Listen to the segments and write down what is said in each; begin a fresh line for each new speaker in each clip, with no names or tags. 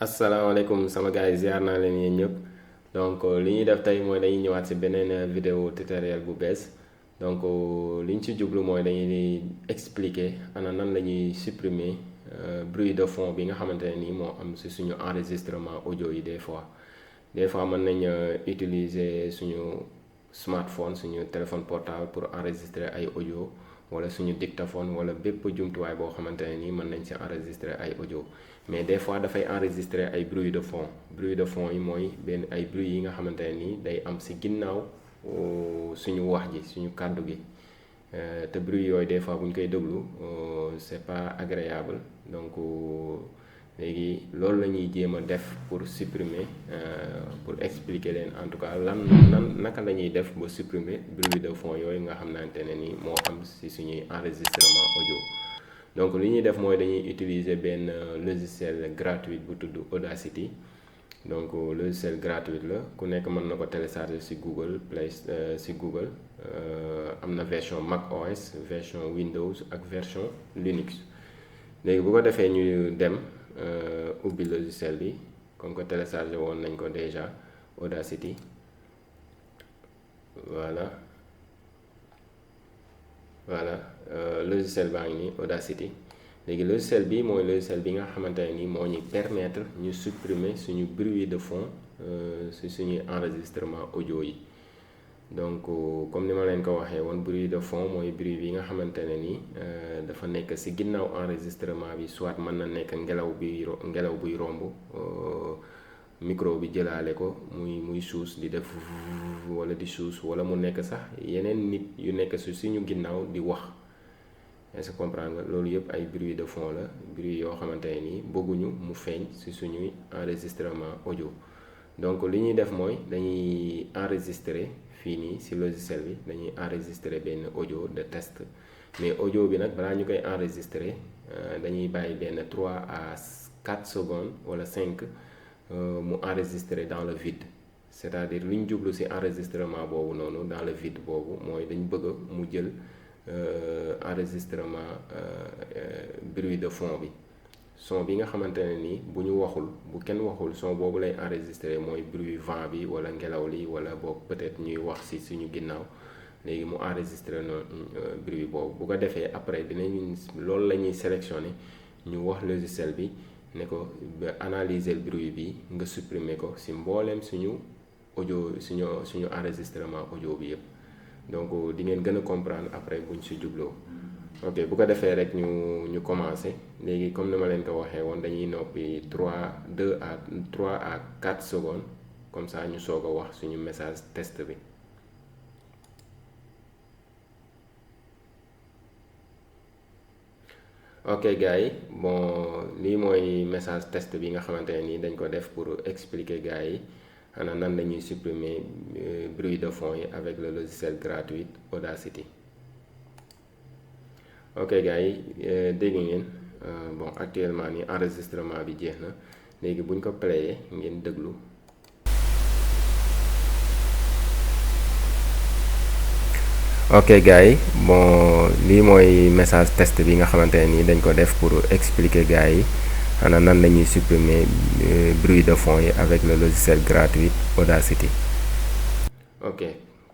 asalaamaaleykum sama gars yi ziar naa leen yéen ñëpp donc li ñuy def tey mooy dañuy ñëwaat ci beneen vidéo tutoriel bu bees donc li ñu ci jublu mooy dañuy expliquer ana nan la ñuy supprimer bruit de fond bi nga xamante ne nii moo am ci suñu enregistrement audio yi des fois mën nañ utiliser suñu smartphone suñu téléphone portable pour enregistrer ay audio wala suñu dictaphone wala bépp jumtuwaay boo xamante ne nii mën nañ ci enregistrer ay audio mais des fois dafay enregistrer ay bruit de fond yi mooy benn ay bruit yi nga xamante ne nii day am ci ginnaaw suñu wax ji suñu kàddu gi te bruit yooyu des fois bu ñu koy déglu c'est pas agréable donc léegi loolu la ñuy jéem a def pour supprimer pour expliquer leen en tout cas naka la ñuy def ba supprimer bruit de fond yooyu nga xamante ne ni moo am ci suñuy enregistrement audio. donc li ñuy def mooy dañuy utiliser benn logiciel gratuit bu tudd Audacity donc logiciel gratuit la ku nekk mën na ko télécharger ci Google Play ci Google am na version Mac OS version Windows ak version Linux léegi bu ko defee ñu dem ubbi logiciel bi comme que télécharger woon nañ ko déjà Audacity voilà logiciel baa ngi nii Audacity léegi logiciel bi mooy logiciel bi nga xamante ne ni moo ñuy permettre ñu supprimer suñu bruit de fond ci suñuy enregistrement audio yi donc comme ni ma leen ko waxee woon bruit de fond mooy bruit bi nga xamante ne ni dafa nekk ci ginnaaw enregistrement bi soit mën na nekk ngelaw buy romb micro bi jëlaale ko muy suus di def wala di suus wala mu nekk sax yeneen nit yu nekk ci suñu ginnaaw di wax est-ce que comprendre nga loolu yëpp ay bruit de fond la bruit yoo xamante ne nii bëgguñu mu feeñ ci suñuy enregistrement audio donc li ñuy def mooy dañuy enregistrer fii nii ci logiciel bi dañuy enregistrer benn audio de test mais audio bi nag balaa ñu koy enregistrer dañuy bàyyi benn 3 à 4 secondes wala 5 mu enregistrer dans le vide c'est-à-dire li ñu jublu ci enregistrement boobu noonu dans le vide boobu mooy dañ bëgg mu jël enregistrement bruit de fond bi son bi nga xamante ne nii bu ñu waxul bu kenn waxul son boobu lay enregistrer mooy bruit vent bi wala ngelaw li wala boog peut-être ñuy wax ci suñu ginnaaw léegi mu enregistrer noonu bruit boobu bu ko defee après dinañ loolu la ñuy sélectionner ñu wax logiciel bi ne ko ba analyser bruit bi nga supprimer ko ci mbooleem suñu audio suñu enregistrement audio bi yépp donc di ngeen gën a comprendre après buñ ci jubloo ok bu ko defee rek ñu commencer léegi comme ni ma leen ko waxee woon dañuy noppi 3 à 4 secondes comme ça ñu soog a wax suñu message test bi. ok gars yi bon lii mooy message test bi nga xamante ne nii dañ ko def pour expliquer gars yi ana nan la ñuy supprimer bruit de fond yi avec le logiciel gratuit Audacity. ok gars yi dégg ngeen bon actuellement ni enregistrement bi jeex na léegi buñ ko playé ngeen déglu. ok gars yi bon lii mooy message test bi nga xamante ne nii dañ ko def pour expliquer gars yi ana nan la ñuy supprimer bruit de fond yi avec le logiciel gratuit Audacity. ok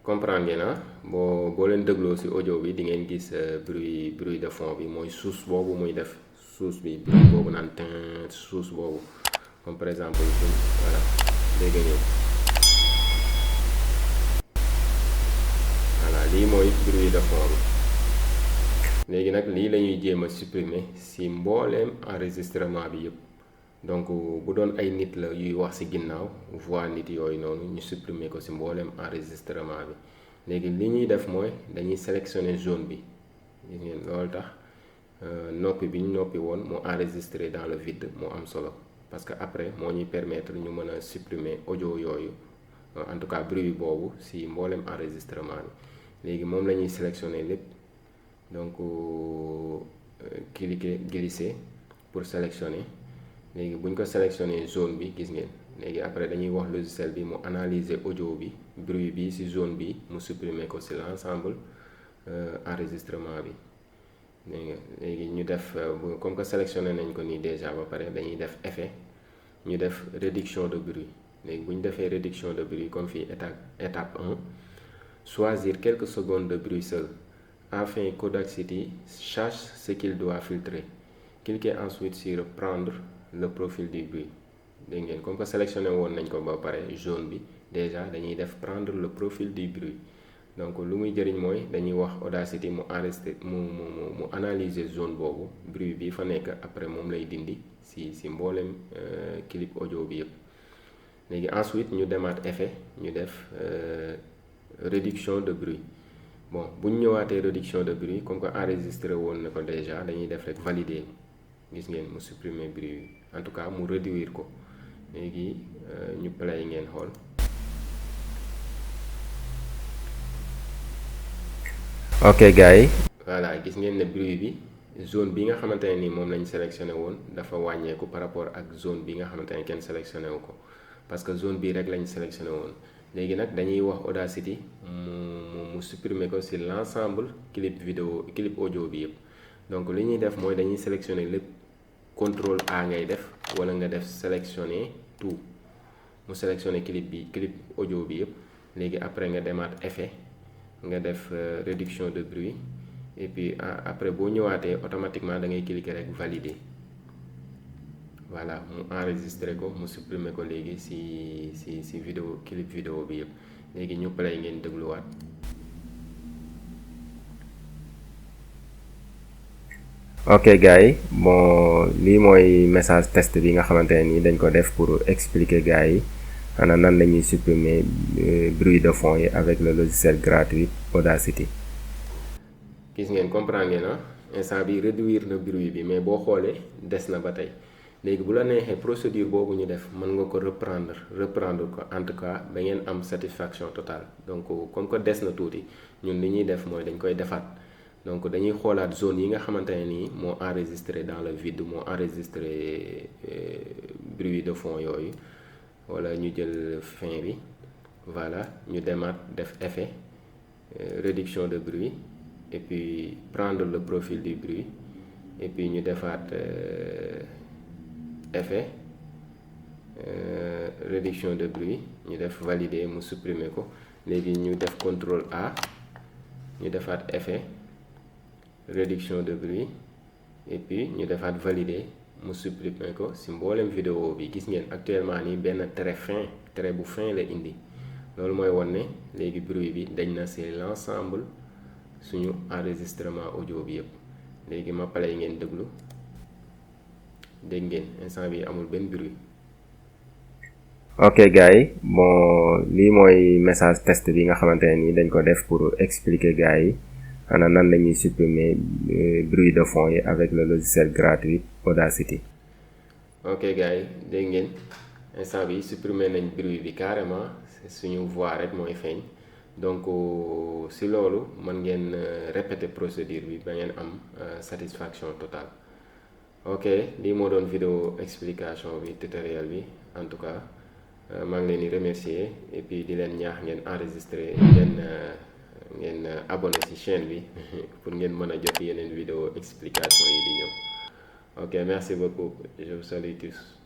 comprendre ngeen na boo leen dégloo ci audio bi di ngeen gis bruit de fond bi mooy suus boobu muy def suus bi bruit boobu naan tin suus boobu comme par exemple voilà dégg ngeen voilà lii mooy bruit de fond bi léegi nag lii la ñuy jéem a supprimer ci mbooleem enregistrement bi yépp donc bu doon ay nit la yuy wax ci ginnaaw voix nit yooyu noonu ñu supprimer ko ci mbooleem enregistrement bi léegi li ñuy def mooy dañuy sélectionner zone bi gis ngeen loolu tax noppi bi ñu noppi woon mu enregistrer dans le vide moo am solo parce que après moo ñuy permettre ñu mën a supprimer audio yooyu en tout cas bruit boobu ci mbooleem enregistrement bi léegi moom la ñuy sélectionner lépp donc cliquer glisser pour sélectionner léegi bu ñu ko sélectionner zone bi gis ngeen léegi après dañuy wax logiciel bi mu analyser audio bi bruit bi ci zone bi mu supprimer ko ci l'ensemble enregistrement bi léegi ñu def comme que sélectionné nañ ko nii déjà ba pare dañuy def effet ñu def réduction de bruit. léegi bu ñu defee réduction de bruit comme fii étape 1, choisir quelques secondes de bruit seul afin qu'Audacity sache ce qu'il doit filtrer. Cliquez ensuite sur prendre le profil du bruit. dégg ngeen comme que sélectionné woon nañ ko ba pare jaune bi déjà dañuy def prendre le profil du bruit. donc lu muy jëriñ mooy dañuy wax Audacity mu enregistré mu analyser zone boobu bruit bi fa nekk après moom lay dindi si mboolem clip audio bi yëpp. léegi ensuite ñu demaat effet ñu def réduction de bruit. bon bu ñu ñëwaatee réduction de bruit comme que enregistré woon na ko déjà dañuy def rek valider. gis ngeen mu supprimer bruit bi en tout cas mu réduire ko. léegi ñu play ngeen xool. ok gars yi. voilà gis ngeen ne bruit bi zone bi nga xamante ne ni moom lañ sélectionné woon dafa wàññeeku par rapport ak zone bi nga xamante ne kenn sélectionné wu ko parce que zone bii rek lañ sélectionné woon. léegi nag dañuy wax Audacity mu supprimer ko ci l'ensemble clip audio bi yëpp. donc li ñuy def mooy dañuy sélectionné lépp contrôle A ngay def wala nga def sélectionner tout mu sélectionné clip audio bi yëpp. léegi après nga demaat effet nga def réduction de bruit et puis après boo ñëwaatee automatiquement da ngay cliquer rek valider. voilà mu enregistré ko mu supprimer ko léegi si clip vidéo bi yëpp. léegi ñu play ngeen dégluwaat. ok gars yi bon lii mooy message test bi nga xamante ne nii dañ ko def pour expliquer gars yi ana nan la ñuy supprimer bruit de fond yi avec le logiciel gratuit Audacity. gis ngeen comprendre ngeen instant bi réduire na bruit bi mais boo xoolee des na ba tey. léegi bu la neexee procédure boobu ñu def mën nga ko reprendre ko en tout cas ba ngeen am satisfaction totale. donc comme que des na tuuti ñun li ñuy def mooy dañ koy defaat. donc dañuy xoolaat zone yi nga xamante ne nii moo enregistré dans le vide moo enregistré bruit de fond yooyu wala ñu jël fin bi. voilà ñu demaat def effet réduction de bruit et puis prendre le profil du bruit et puis ñu defaat effet réduction de bruit ñu def valider mu supprimer ko. léegi ñu def contrôle A ñu defaat effet réduction de bruit et puis ñu defaat valider mu supprimer ko ci mboolem vidéo bi. gis ngeen actuellement nii benn trait bu fin la indi. loolu mooy won ne léegi bruit bi dañ na ci l'ensemble suñu enregistrement audio bi yëpp. léegi ma play ngeen déglu. dégg ngeen instant bi amul benn bruit. ok gars yi bon lii mooy message test bi nga xamante ne nii dañ ko def pour expliquer gars yi ana nan la ñuy supprimer bruit de fond yi avec le logiciel gratuit Audacity. ok gars yi dégg ngeen instant bi supprimer nañ bruit bi carrément suñu voix rek mooy feeñ. donc si loolu mën ngeen répéter procédure bi ba ngeen am satisfaction totale. ok lii moo doon vidéo explication bi tutoriel bi en tout cas maa ngi leen di remercier et puis di leen ñaax ngeen enregistrer ngeen abonné ci chaîne bi pour ngeen mën a jot yeneen vidéo explication yi di ñëw. ok merci beaucoup je vous salue tous.